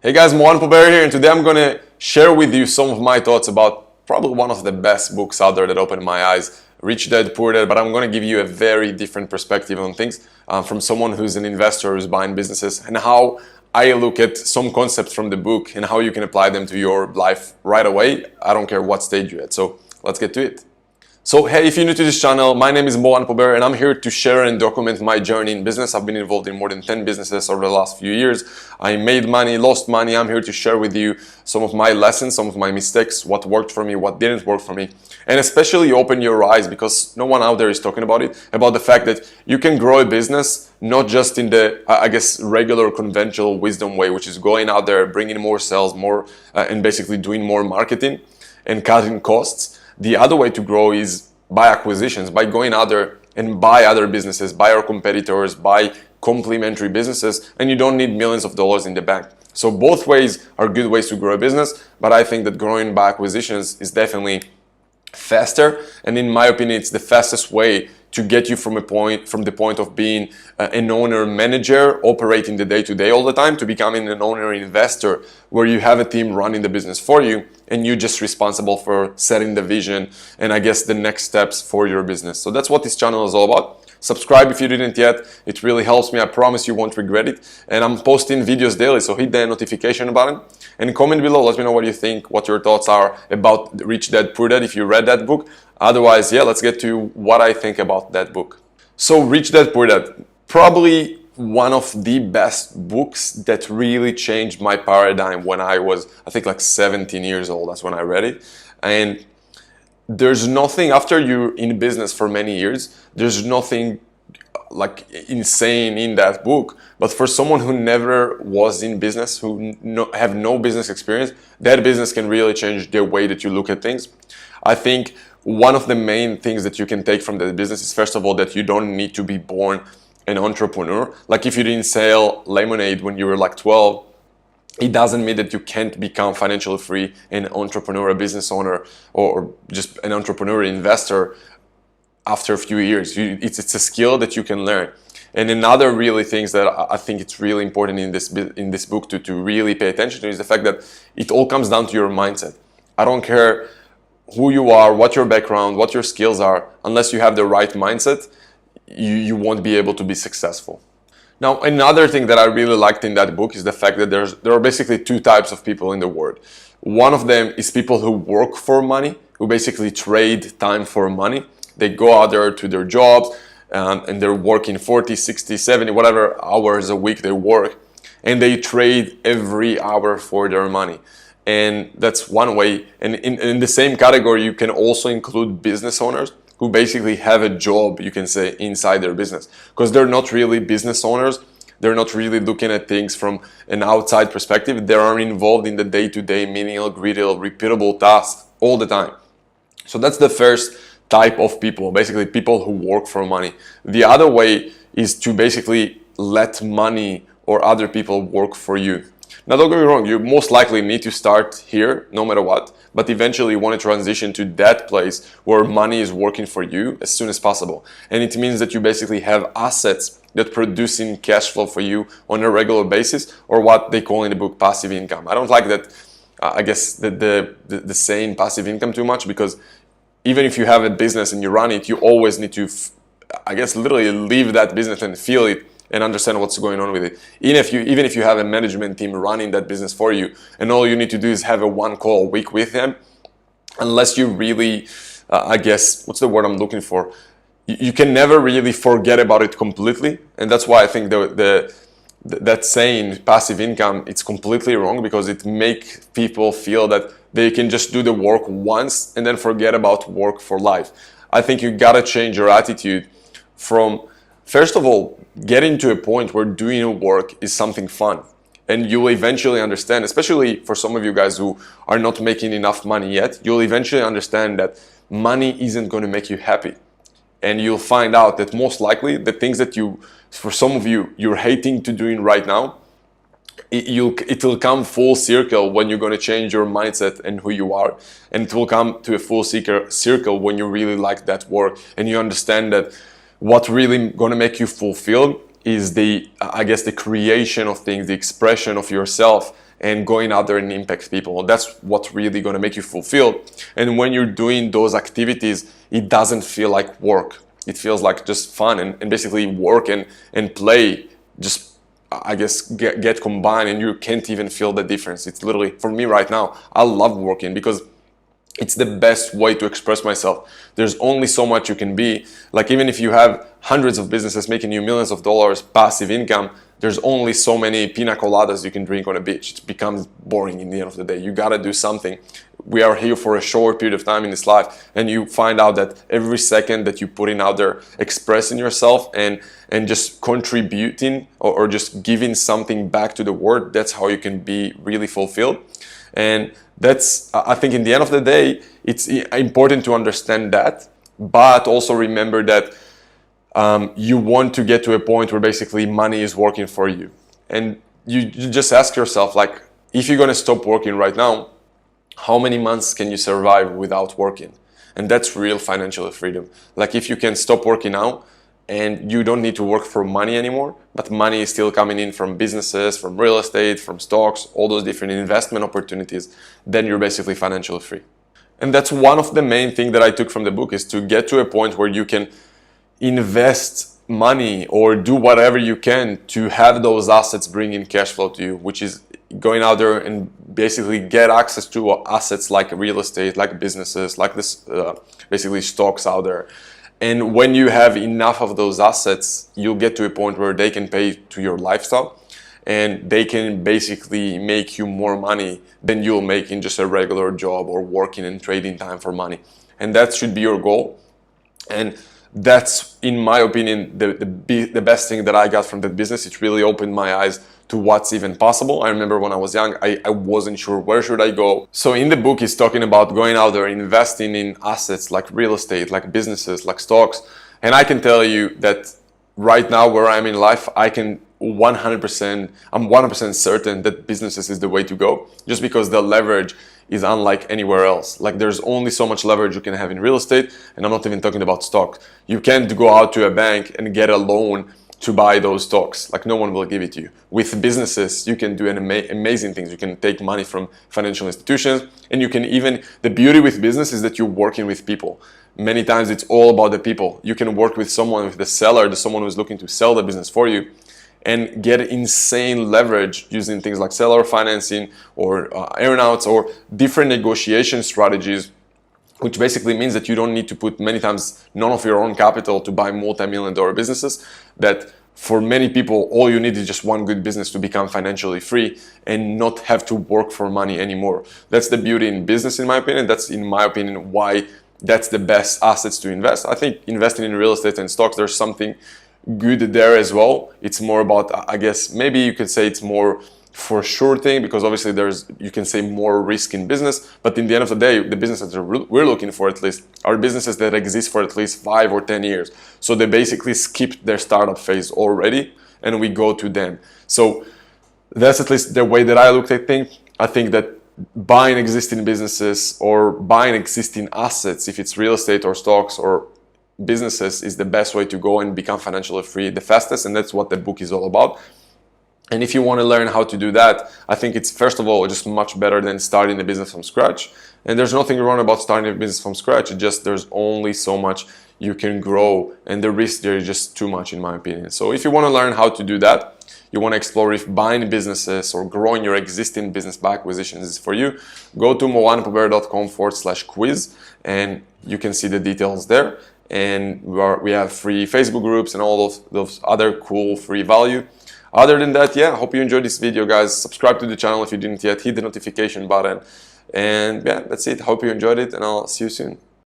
Hey guys, Mohan Pober here, and today I'm going to share with you some of my thoughts about probably one of the best books out there that opened my eyes, Rich Dad, Poor Dad, but I'm going to give you a very different perspective on things from someone who's an investor who's buying businesses and how I look at some concepts from the book and how you can apply them to your life right away. I don't care what stage you're at, so let's get to it. So hey, if you're new to this channel, my name is Mohan Pober and I'm here to share and document my journey in business. I've been involved in more than 10 businesses over the last few years. I made money, lost money. I'm here to share with you some of my lessons, some of my mistakes, what worked for me, what didn't work for me, and especially open your eyes because no one out there is talking about it, about the fact that you can grow a business not just in the, regular conventional wisdom way, which is going out there, bringing more sales, and basically doing more marketing and cutting costs. The other way to grow is by acquisitions, by going out there and buy other businesses, buy our competitors, buy complementary businesses, and you don't need millions of dollars in the bank. So both ways are good ways to grow a business, but I think that growing by acquisitions is definitely faster, and in my opinion it's the fastest way to get you from the point of being an owner manager operating the day-to-day all the time to becoming an owner investor where you have a team running the business for you and you're just responsible for setting the vision and I guess the next steps for your business. So that's what this channel is all about. Subscribe if you didn't yet. It really helps me. I promise you won't regret it. And I'm posting videos daily, so hit the notification button and comment below. Let me know what you think, what your thoughts are about Rich Dad, Poor Dad if you read that book. Otherwise, yeah, let's get to what I think about that book. So Rich Dad, Poor Dad, probably one of the best books that really changed my paradigm when I was, I think like 17 years old. That's when I read it. And there's nothing, after you're in business for many years, there's nothing like insane in that book. But for someone who never was in business, who have no business experience, that business can really change the way that you look at things. I think one of the main things that you can take from the business is, first of all, that you don't need to be born an entrepreneur. Like if you didn't sell lemonade when you were like 12, it doesn't mean that you can't become financially free, an entrepreneur, a business owner, or just an entrepreneur investor after a few years. It's a skill that you can learn. And another really things that I think it's really important in this book to really pay attention to is the fact that it all comes down to your mindset. I don't care who you are, what your background, what your skills are, unless you have the right mindset, you won't be able to be successful. Now, another thing that I really liked in that book is the fact that there are basically two types of people in the world. One of them is people who work for money, who basically trade time for money. They go out there to their jobs and they're working 40, 60, 70, whatever hours a week they work, and they trade every hour for their money. And that's one way. And in the same category, you can also include business owners who basically have a job, you can say, inside their business, because they're not really business owners. They're not really looking at things from an outside perspective. They are involved in the day-to-day, menial, repeatable tasks all the time. So that's the first type of people, basically people who work for money. The other way is to basically let money or other people work for you. Now, don't get me wrong, you most likely need to start here, no matter what, but eventually you want to transition to that place where money is working for you as soon as possible. And it means that you basically have assets that producing cash flow for you on a regular basis, or what they call in the book passive income. I don't like that, the saying passive income too much, because even if you have a business and you run it, you always need to, literally live that business and feel it and understand what's going on with it. Even if you have a management team running that business for you, and all you need to do is have a one call a week with them, unless you really, what's the word I'm looking for? You can never really forget about it completely. And that's why I think that saying passive income, it's completely wrong, because it makes people feel that they can just do the work once and then forget about work for life. I think you gotta change your attitude from, first of all, getting to a point where doing work is something fun. And you will eventually understand, especially for some of you guys who are not making enough money yet, you'll eventually understand that money isn't going to make you happy. And you'll find out that most likely the things that for some of you, you're hating to doing right now, it will come full circle when you're going to change your mindset and who you are. And it will come to a full circle when you really like that work and you understand that what really going to make you fulfilled is the creation of things, the expression of yourself, and going out there and impact people. That's what's really going to make you fulfilled. And when you're doing those activities, it doesn't feel like work. It feels like just fun, and basically work and play just, I guess, get combined, and you can't even feel the difference. It's literally, for me right now, I love working because it's the best way to express myself. There's only so much you can be. Like, even if you have hundreds of businesses making you millions of dollars passive income, there's only so many pina coladas you can drink on a beach. It becomes boring in the end of the day. You gotta do something. We are here for a short period of time in this life, and you find out that every second that you put in out there, expressing yourself and just contributing or just giving something back to the world, that's how you can be really fulfilled. And that's, I think, in the end of the day, it's important to understand that, but also remember that you want to get to a point where basically money is working for you. And you just ask yourself, like, if you're going to stop working right now, how many months can you survive without working? And that's real financial freedom. Like, if you can stop working now and you don't need to work for money anymore, but money is still coming in from businesses, from real estate, from stocks, all those different investment opportunities, then you're basically financially free. And that's one of the main things that I took from the book, is to get to a point where you can invest money or do whatever you can to have those assets bring in cash flow to you, which is going out there and basically get access to assets like real estate, like businesses, like this, basically stocks out there. And when you have enough of those assets, you'll get to a point where they can pay to your lifestyle, and they can basically make you more money than you'll make in just a regular job or working and trading time for money. And that should be your goal. And that's, in my opinion, the best thing that I got from that business. It really opened my eyes to what's even possible. I remember when I was young, I wasn't sure where should I go. So in the book, he's talking about going out there, investing in assets like real estate, like businesses, like stocks. And I can tell you that right now, where I'm in life, I'm 100% certain that businesses is the way to go, just because the leverage is unlike anywhere else. Like, there's only so much leverage you can have in real estate, and I'm not even talking about stock. You can't go out to a bank and get a loan to buy those stocks. Like, no one will give it to you. With businesses, you can do amazing things. You can take money from financial institutions, and you can even, the beauty with business is that you're working with people. Many times it's all about the people. You can work with someone, with the seller, someone who's looking to sell the business for you, and get insane leverage using things like seller financing or earnouts or different negotiation strategies, which basically means that you don't need to put, many times, none of your own capital to buy multi-million-dollar businesses. That for many people, all you need is just one good business to become financially free and not have to work for money anymore. That's the beauty in business, in my opinion. That's, in my opinion, why that's the best assets to invest. I think investing in real estate and stocks, there's something good there as well. It's more about, I guess, maybe you could say it's more for sure thing, because obviously there's, you can say, more risk in business, but in the end of the day, the businesses that we're looking for, at least, are businesses that exist for at least 5 or 10 years. So they basically skipped their startup phase already, and we go to them. So that's at least the way that I looked at things. I think that buying existing businesses or buying existing assets, if it's real estate or stocks or businesses, is the best way to go and become financially free the fastest. And that's what the book is all about. And if you want to learn how to do that, I think it's, first of all, just much better than starting a business from scratch. And there's nothing wrong about starting a business from scratch. It's just, there's only so much you can grow, and the risk there is just too much, in my opinion. So if you want to learn how to do that, you want to explore if buying businesses or growing your existing business by acquisitions is for you, go to moanpobert.com/quiz, and you can see the details there. And we have free Facebook groups and all of those other cool free value. Other than that, yeah, I hope you enjoyed this video, guys. Subscribe to the channel if you didn't yet. Hit the notification button. And yeah, that's it. Hope you enjoyed it, and I'll see you soon.